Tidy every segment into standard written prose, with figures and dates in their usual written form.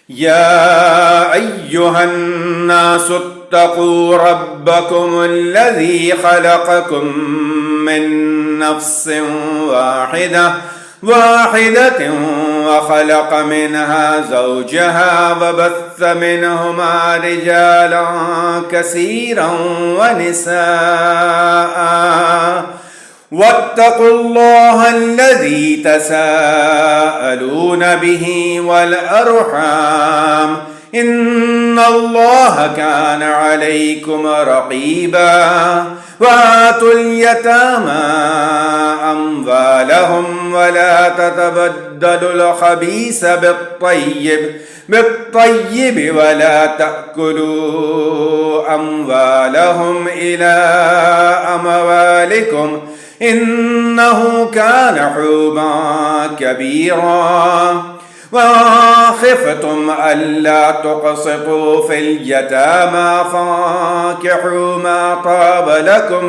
يا أيها الناس اتقوا ربكم الذي خلقكم من نفس واحدة وخلق منها زوجها وبث منهما رجالا كثيرا ونساء واتقوا الله الذي تساءلون به والأرحام إن الله كان عليكم رقيبا وآتوا اليتامى أموالهم ولا تتبدلوا الخبيث بالطيب ولا تأكلوا أموالهم إلى أموالكم إنه كان حوبا كبيرا وخفتم ألا تقسطوا في اليتامى فانكحوا ما طاب لكم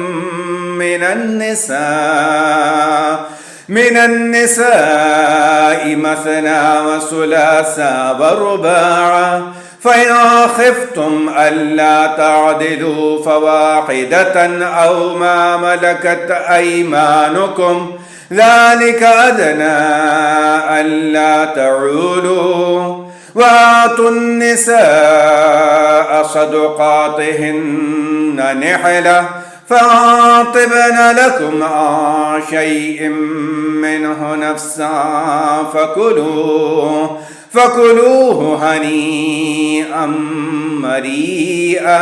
من النساء مثنى وثلاثا ورباعا فإن خفتم ألا تعدلوا فواحدة أو ما ملكت أيمانكم ذلك أدنى ألا تعولوا وآتوا النساء صدقاتهن نحلة فطبن لكم عن شيء منه نفسا فكلوه هنيئا مريئا